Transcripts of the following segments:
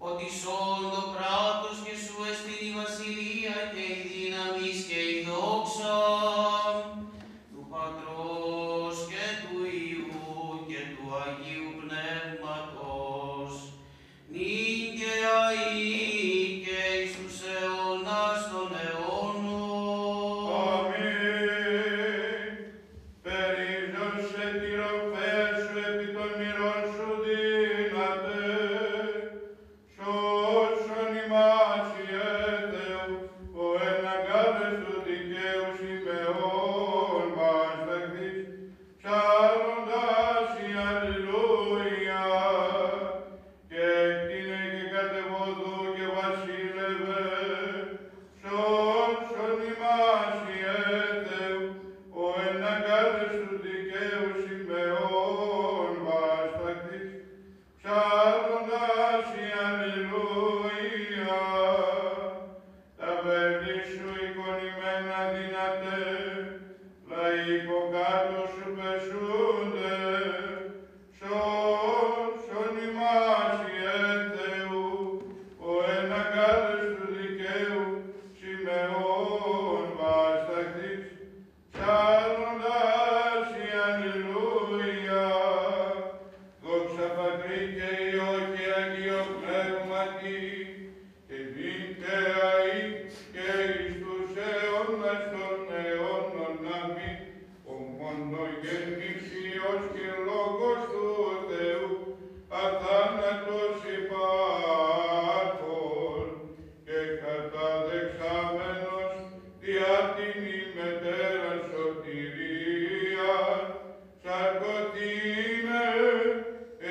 ότι σών το κράτος και σου εστιν η βασιλεία και η δύναμις και η δόξα του Πατρός και του Υιού και του Αγίου Πνεύματος, νυν και αεί και εις τους αιώνας των αιώνων. Αμήν. Περίζωσε τη ροφέα σου επί των μοιρών σου δύναται, σώσον ημάς Ιε Θεού, ο εναγκάλες του δικαίου σημεών βάστακτης, ψάλλοντας η Αλληλούια, και εκτείνε και κατεβοδού και βασίλευε, σώσον ημάς Ιε Θεού, ο εναγκάλες του δικαίου σημεών βάστακτης, ψάλλοντας η Αλληλούια. Τα βέλη σου εικονημένα δυνατέ, λαϊκό κάτω σου πεσούνται, σώσον ημάς Ιε Θεού, ο εναγκάλες του δικαίου σημεών βάστακτης, ψάλλοντας η Αλληλούια. Δόξα Πατρί και Υιό και Αγίο Πνεύματι, και νυν και αεί και εις τους αιώνας των αιώνων. Αμήν. Ο μονογενής Υιός και Λόγος του Θεού, αθάνατος υπάρχων και καταδεξάμενος διά την ημετέραν σωτηρίας, σαρκωθήνε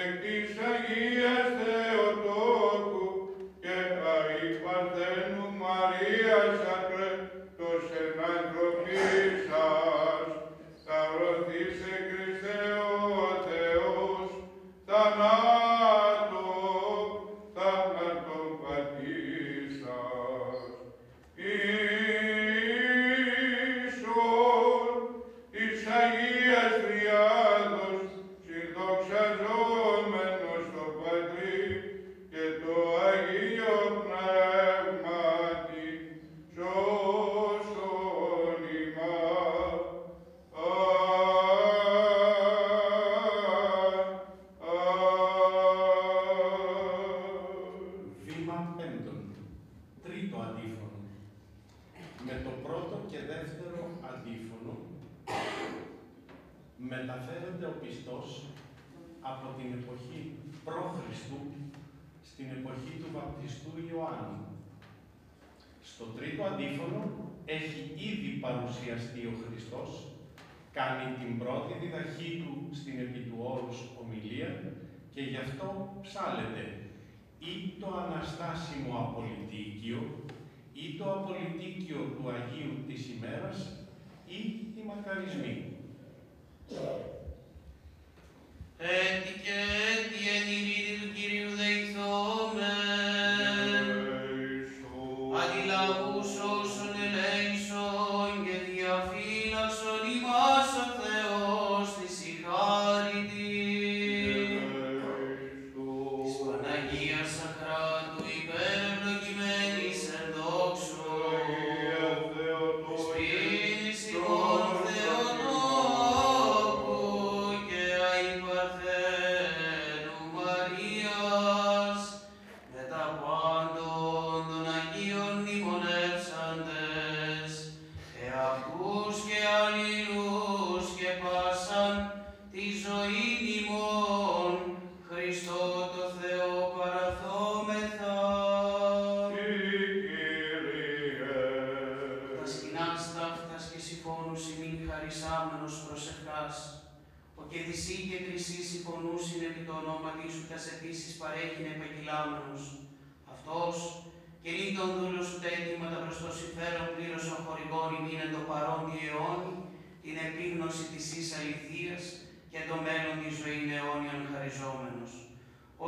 εκ της Αγίας Θεοτόκου και αεί Παρθένου Μαρίας ακρέτος ενανθρωπίσας, σταυρωθήσε Χριστέ ο Θεός, θάνατον πατήσας. Ίσον της Αγίας Τριάδος, συνδοξαζόμενος το Πατρί και το Αγίο Πνεύματι, σώσον ημάς. Βήμα πέμπτον. Τρίτο αντίφωνο. Με το πρώτο και δεύτερο αντίφωνο μεταφέρεται ο πιστός από την εποχή π.Χ. στην εποχή του βαπτιστού Ιωάννου. Στο τρίτο αντίφωνο έχει ήδη παρουσιαστεί ο Χριστός, κάνει την πρώτη διδαχή του στην επί του όρους ομιλία και γι' αυτό ψάλλεται ή το Αναστάσιμο Απολυτίκιο ή το Απολυτίκιο του Αγίου της ημέρας ή οι μακαρισμοί. Έτι και έτι εν ειρήνη του Κυρίου δεηθόμεν, αντιλαβούς όσων ελέησον και διαφύλαξον ημάς ο Θεός της η χάρητη. Της Παναγίας Σαχράτου υπερευλογημένης εν δόξου, της πίνης ημών Θεοτόκου και αη Παρθένου Μαρίας, με τα πάντων των Αγίων μνημονεύσαντες, εαυτούς και αλλήλους και πάσαν τη ζωή ημών, Χριστό το Θεό παραθόμεθα. Τα σκηνάς ταύτας και συμφώνους ημίν χαρισάμενος προσευχάς, ο και δυσί και χρυσή συμφωνούσιν επί το ονόματι σου τας αιτήσεις παρέχειν επαγγελάμενος. Αυτός, και νυν τον δούλο σου τα αιτήματα προς το συμφέρον πλήρωσον χορηγών ημίν εν το παρόντι αιώνι, την επίγνωση της εις αληθείας και το μέλλον της ζωήν αιώνιον χαριζόμενος.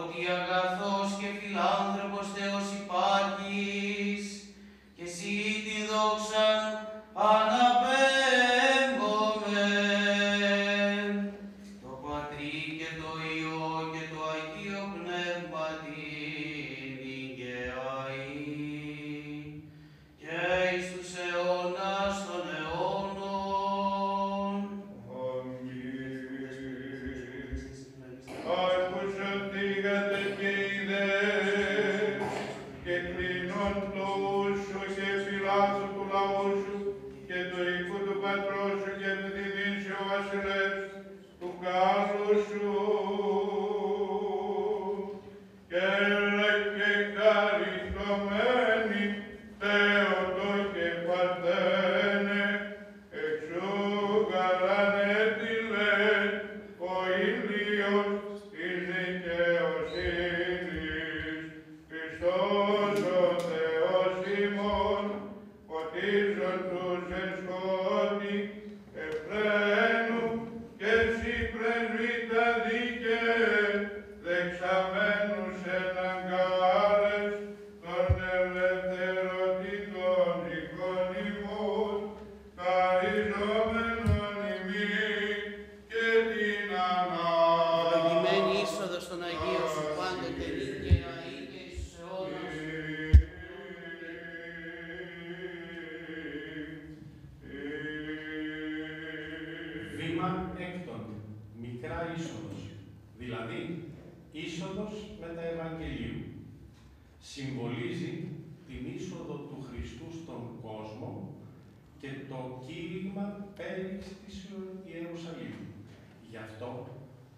Ότι αγαθός και φιλάνθρωπος Θεός υπάρχεις, και εσύ την δόξαν αναπέμπομεν, το Πατρί και το Υιό και το Αγίο Πνεύματι, Πατέρα και χαριτωμένη, Θεότο και Παρθένε, εξού γαρανέτηλε, ο ήλιος της δικαιοσύνης. Χριστός ο Θεός ημών, φωτίζον τους εν σκότη, εφραίνου και εσύ πρεσβύτα δίκαιε, δεξαμένους εν αγκάλες των ελευθερωτικών δικών ημών, χαριζόμενον ημί και την Ευλογημένη είσοδος των Αγίων σου πάντοτε δίκαια ή και εις αιώνας. Βήμα έκτον, μικρά είσοδος, δηλαδή είσοδος μετά Ευαγγελίου. Συμβολίζει την είσοδο του Χριστού στον κόσμο και το κήρυγμα πέλης της Ιερουσαλήμ. Γι' αυτό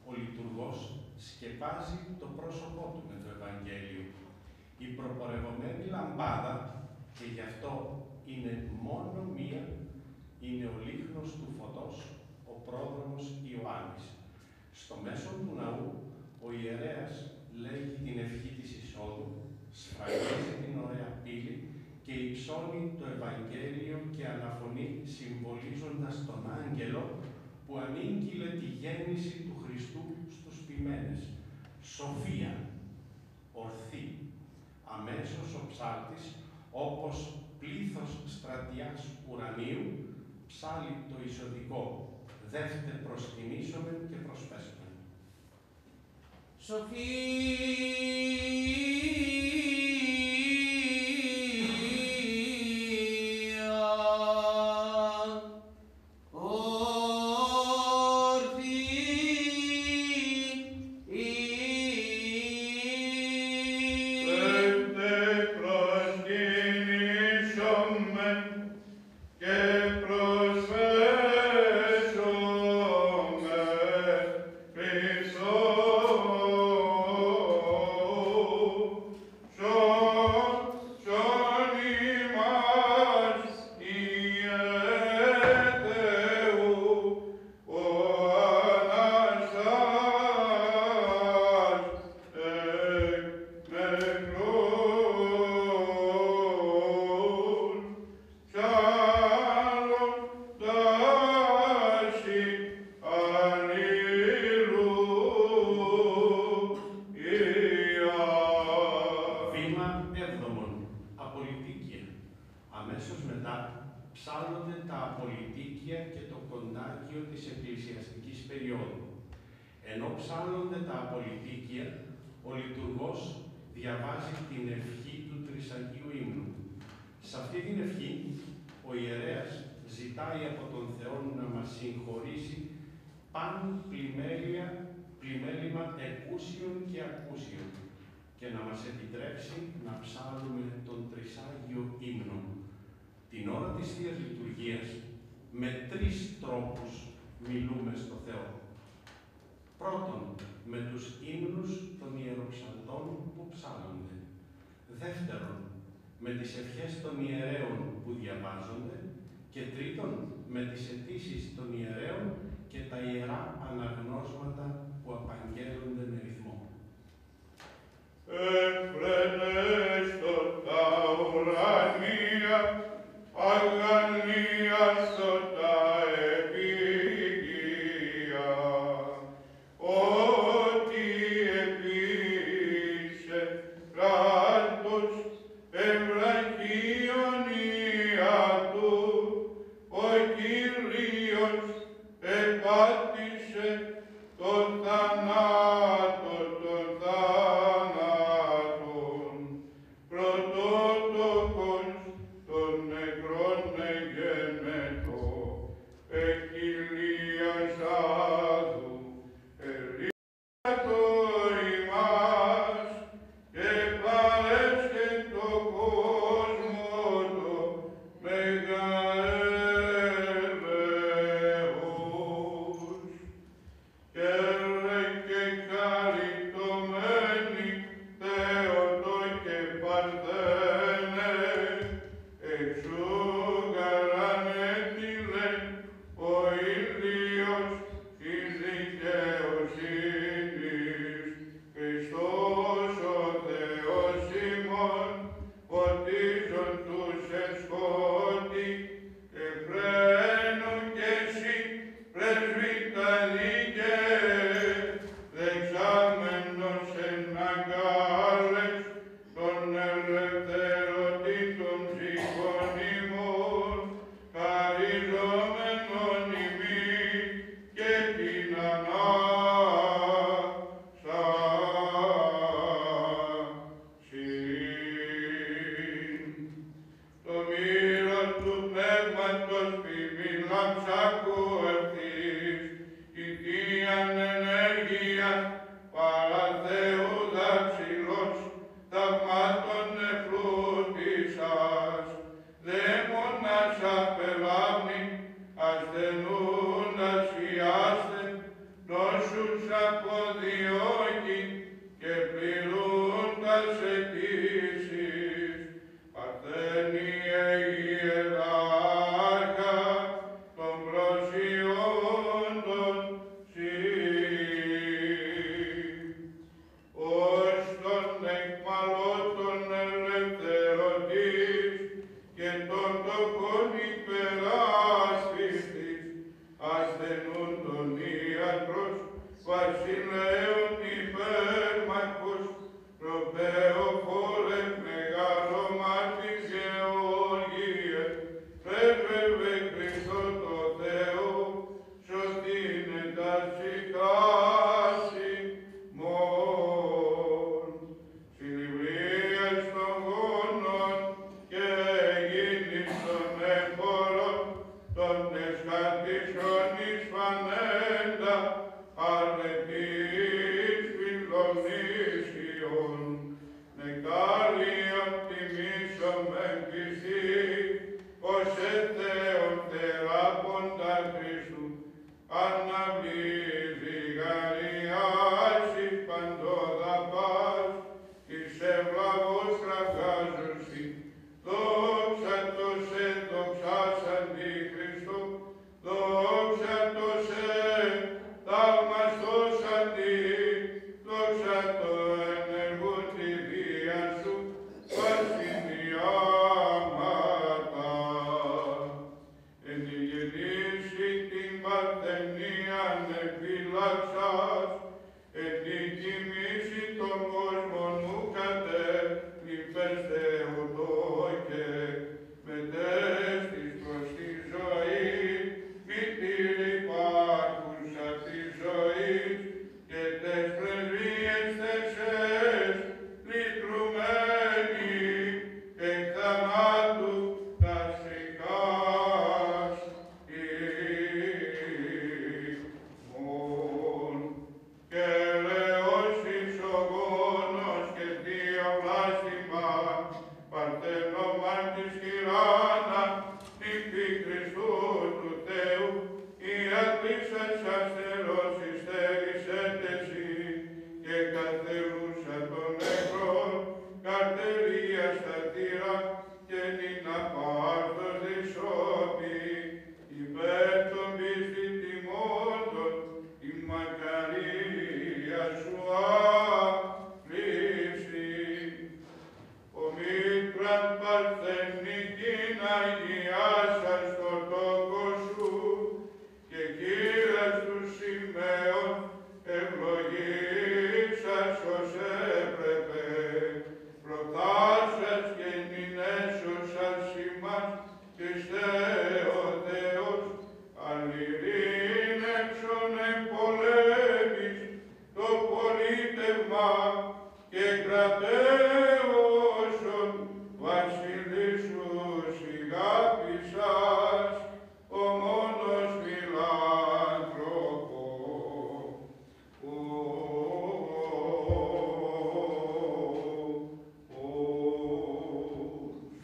ο λειτουργός σκεπάζει το πρόσωπό του με το Ευαγγέλιο. Η προπορευωμένη λαμπάδα, και γι' αυτό είναι μόνο μία, είναι ο λίχνος του φωτός, ο πρόδρομος Ιωάννης. Στο μέσο του ναού, ο ιερέας λέγει την ευχή της εισόδου, σφραγίζει την ωραία πύλη και υψώνει το Ευαγγέλιο και αναφωνεί συμβολίζοντας τον άγγελο που ανήγγειλε τη γέννηση του Χριστού στους ποιμένες. Σοφία, ορθή. Αμέσως ο ψάλτης, όπως πλήθος στρατιάς ουρανίου, ψάλει το εισοδικό. Δεύτε προσκυνήσομεν και προσπέσομεν. Ενώ ψάλλονται τα απολυτίκια, ο λειτουργός διαβάζει την ευχή του Τρισαγίου Ύμνου. Σε αυτή την ευχή, ο ιερέας ζητάει από τον Θεό να μας συγχωρήσει παν πλημέλημα εκούσιων και ακούσιων και να μας επιτρέψει να ψάλλουμε τον Τρισάγιο Ύμνο. Την ώρα της Θείας Λειτουργίας, με 3 τρόπους μιλούμε στο Θεό. Πρώτον, με τους ύμνους των ιεροψαλτών που ψάλλονται. Δεύτερον, με τις ευχές των ιερέων που διαβάζονται. Και τρίτον, με τις αιτήσεις των ιερέων και τα ιερά αναγνώσματα που απαγγέλλονται με ρυθμό. Εφρενέστο τα ουρανία, αγαλίαστο τα επίγεια, ότι επίησε κράτος ευραχίων ιατού, ο Κύριος επάτησε το θανάτο, το θάνατο. τον ελευθερωτής και τον τόπον υπεράσπιστης, ασθενούν τον ιατρός, βασιλέων υπέρμαχος, προπέω φόρε μεγάλο μάρτυρ Γεώργιε, πρέσβευε Χριστό το Θεό, σωτήνε τα ψυχάση μόν. Συλληβρίες των γόνων και γίνεις των έμπορων, των εσκατήσεων εις φανέντα, αρνητής φιλονήσιον, νεκάριον τιμήσον μεν Χριστή, ως Θεόν θεράποντα Χριστού, αναβλύζει γαριάσεις παντόδα πας, εις ευλαβώς κραυγάζουσι, δόξα το σε, δοξάσαν τη Χριστό, δόξα το σε, θαυμαστός αντί, δόξα το ενεργούν τη βία σου, βασιλιάματα. Εν τη γεννήση την παρθενίαν επιλάξας, εν τη κοιμήση των κόσμων μου κατέλειπες Θεοτόκε, μετέστης προς τη ζωή, μητήρη υπάρχουσα της ζωής, και τες πρεσβείες θεσσές λυτρουμένοι, εκ θανάτου τας φρικάς ημών. Και ελεός ισογόνος και θεία βλάστημα, παρθενόμαν της χειράνα, νύχτη Χριστού του Θεού, ιατρίσας αστερός ειστέρησεν εσύ, και καθερούσα των νεκρών, καρτερία στα θύρα, και νυν απάρτος δυσόπη, υπέρ των πιστητημόντων, η μακαρία σου απλήσει. Ο μήτραν παρθενικήν αγιάσας το τόκο σου, και κύρας του σημαίων ευλογήσας ως έπρεπε, προτάσας και νυν έσωσας ημάς, Χριστέ ο Θεός, αλληλήν έξον εμπολέμης το πολίτευμα, και κρατέωσον βασιλείς σου σιγάπησας, ο μόνος φιλάνθρωπο.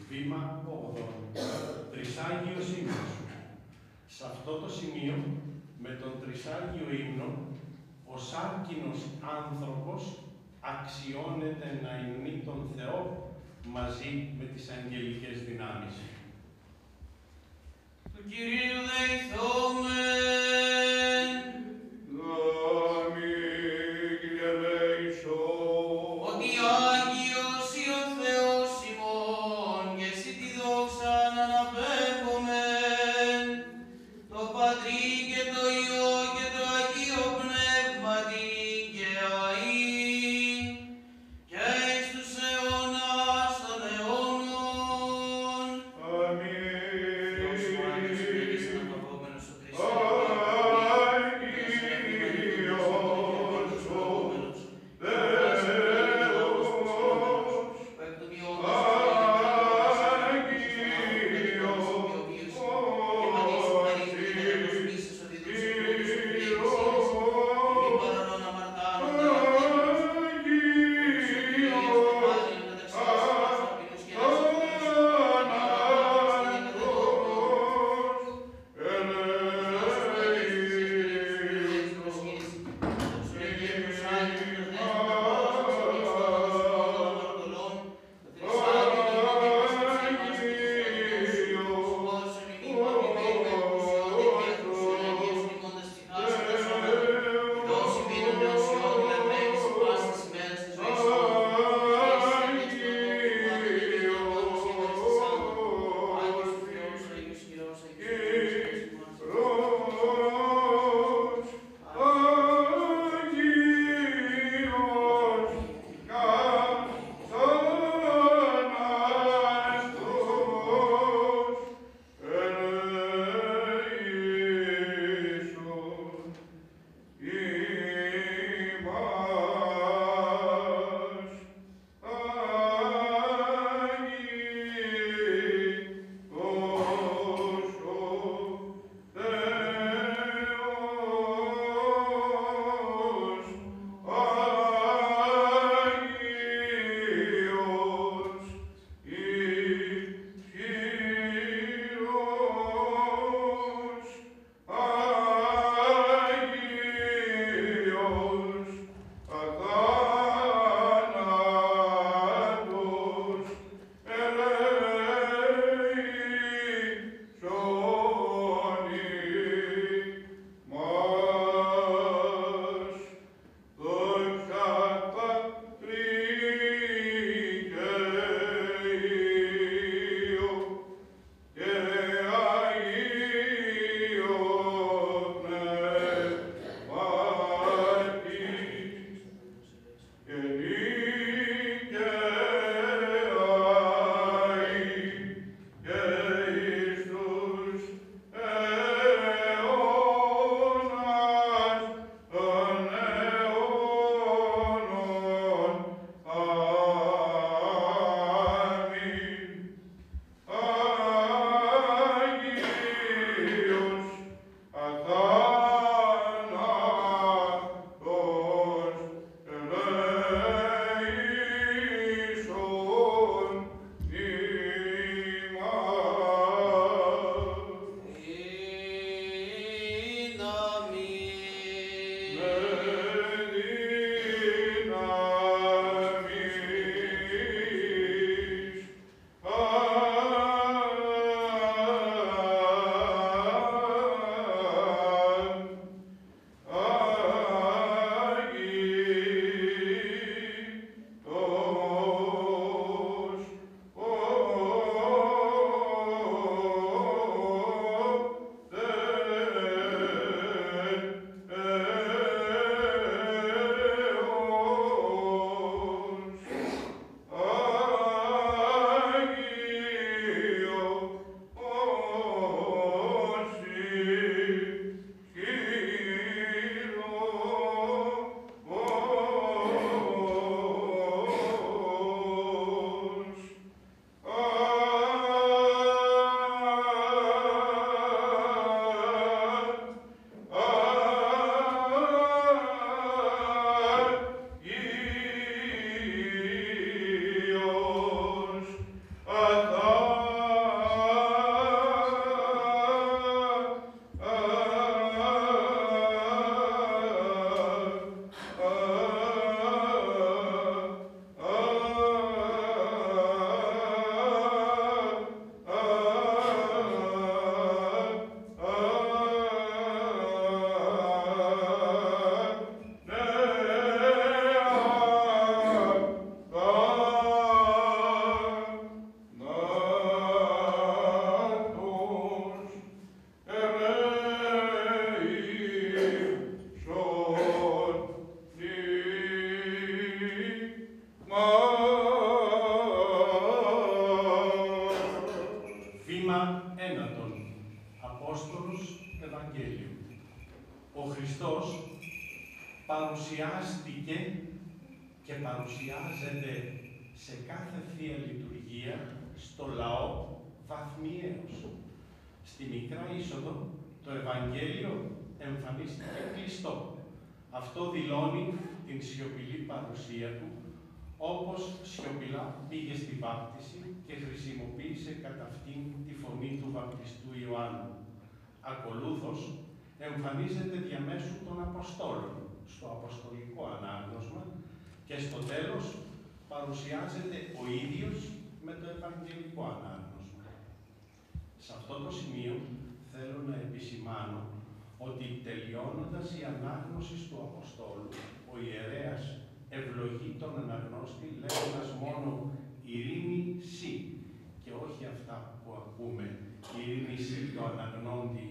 Βήμα 8. Τρισάγιος ύμνος. Σε αυτό το σημείο, με τον τρισάγιο ύμνο, ο σάρκινος άνθρωπος αξιώνεται να υμνεί τον Θεό μαζί με τις αγγελικές δυνάμεις. Του Κυρίου δεηθόμεν, Δόμη, Κύριε ελέησον. ότι Άγιος ή ο Θεός ημών, και εσύ τη δόξα να αναπέχομεν, το Πατρί και το Υιό και το Αγίο Πνεύματι και αεί, και εις τους αιώνας των αιώνων. Αμήν. Δόξου Άγιος Κύριος αναπαυόμενος ο Χριστός. Ευαγγέλιο. Ο Χριστός παρουσιάστηκε και παρουσιάζεται σε κάθε Θεία Λειτουργία στο λαό βαθμιαίος. Στη Μικρά Είσοδο το Ευαγγέλιο εμφανίστηκε κλειστό. Αυτό δηλώνει την σιωπηλή παρουσία του, όπως σιωπηλά πήγε στη βάπτιση και χρησιμοποίησε κατά αυτήν τη φωνή του βαπτιστού Ιωάννου. Ακολούθως, εμφανίζεται διαμέσου των Αποστόλων στο Αποστολικό Ανάγνωσμα και στο τέλος παρουσιάζεται ο ίδιος με το Ευαγγελικό Ανάγνωσμα. Σε αυτό το σημείο θέλω να επισημάνω ότι τελειώνοντας η ανάγνωση του Αποστόλου, ο ιερέας ευλογεί τον αναγνώστη λέγοντας μόνο «ειρήνη σοι» και όχι αυτά που ακούμε «ειρήνη σοι το αναγνώντη»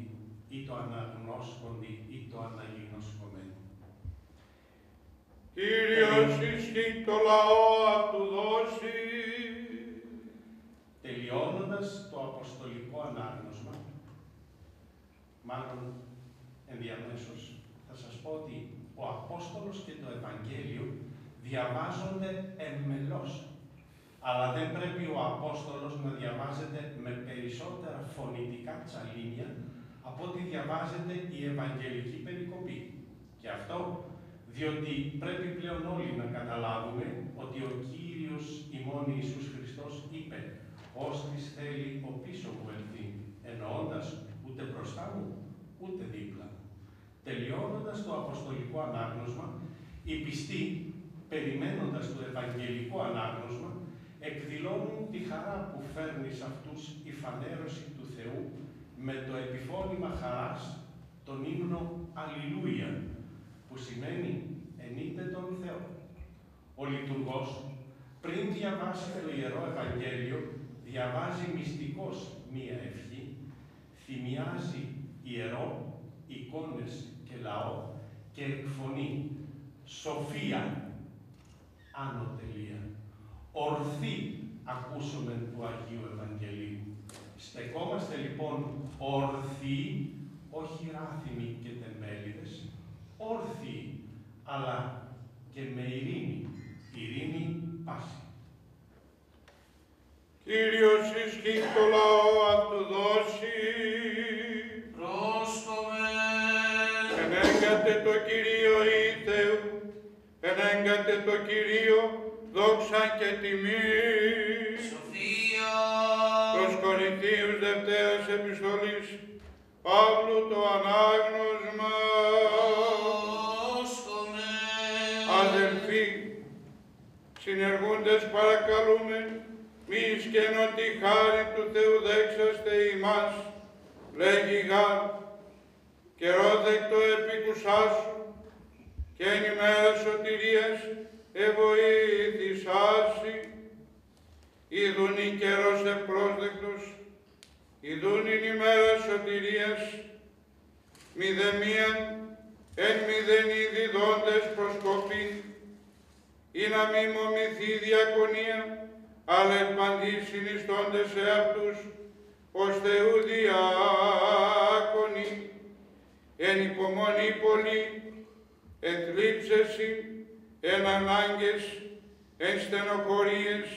ή το αναγνώσκοντι ή το αναγινώσκομεν. Κύριος ισχύ το λαό αυτού δώσει. Τελειώνοντας το Αποστολικό Ανάγνωσμα, μάλλον ενδιαμέσως θα σας πω ότι ο Απόστολος και το Ευαγγέλιο διαβάζονται εμμελώς. Αλλά δεν πρέπει ο Απόστολος να διαβάζεται με περισσότερα φωνητικά τσαλίνια από ό,τι διαβάζεται η Ευαγγελική περικοπή. Και αυτό διότι πρέπει πλέον όλοι να καταλάβουμε ότι ο Κύριος ημών Ιησούς Χριστός είπε «Όστις θέλει ο πίσω μου ελθεί», εννοώντας ούτε μπροστά μου, ούτε δίπλα. Τελειώνοντας το Αποστολικό Ανάγνωσμα, οι πιστοί, περιμένοντας το Ευαγγελικό Ανάγνωσμα, εκδηλώνουν τη χαρά που φέρνει σε αυτούς η φανέρωση του Θεού με το επιφώνημα χαράς, τον ύμνο «Αλληλούια», που σημαίνει «ενείπτε τον Θεό». Ο λειτουργός, πριν διαβάσει το Ιερό Ευαγγέλιο, διαβάζει μυστικώς μία ευχή, θυμιάζει ιερό, εικόνες και λαό και εκφωνεί «Σοφία, άνω τελεία». Ορθή ακούσομεν του Αγίου Ευαγγελίου. Στεκόμαστε λοιπόν ορθοί, όχι ράθιμοι και τεμπέληδες, όρθιοι, αλλά και με ειρήνη, ειρήνη πάση. Κύριος ισχύ το λαό αυτού δώσει. Πρόσκομεν. Ενέγκατε το Κυρίο ή Θεού, ενέγκατε το Κυρίο δόξα και τιμή. Σοφία. Προς Κορινθίους Δευτέρας Επιστολής Παύλου το ανάγνωσμα. Πρόσκομεν. Αδελφοί, συνεργούντες παρακαλούμε, μη σκένω τη χάρη του Θεού δέξαστε ημάς, λέγει γάρ, καιρόδεκτο επικουσάσου και εν ημέρα σωτηρίας εβοήθησάσι. Ιδούν η καιρός ευπρόσδεκτος, ιδούν η ημέρα σωτηρίας, μηδεμίαν εν μηδενή διδόντες προσκοπή, ή να μη μομηθεί η διακονία, αλλά εν παντή συνιστώντες σε αυτούς, ως Θεού διάκονοι, εν υπομονή πολύ, εν θλίψεση, εν ανάγκες, εν στενοχωρίες,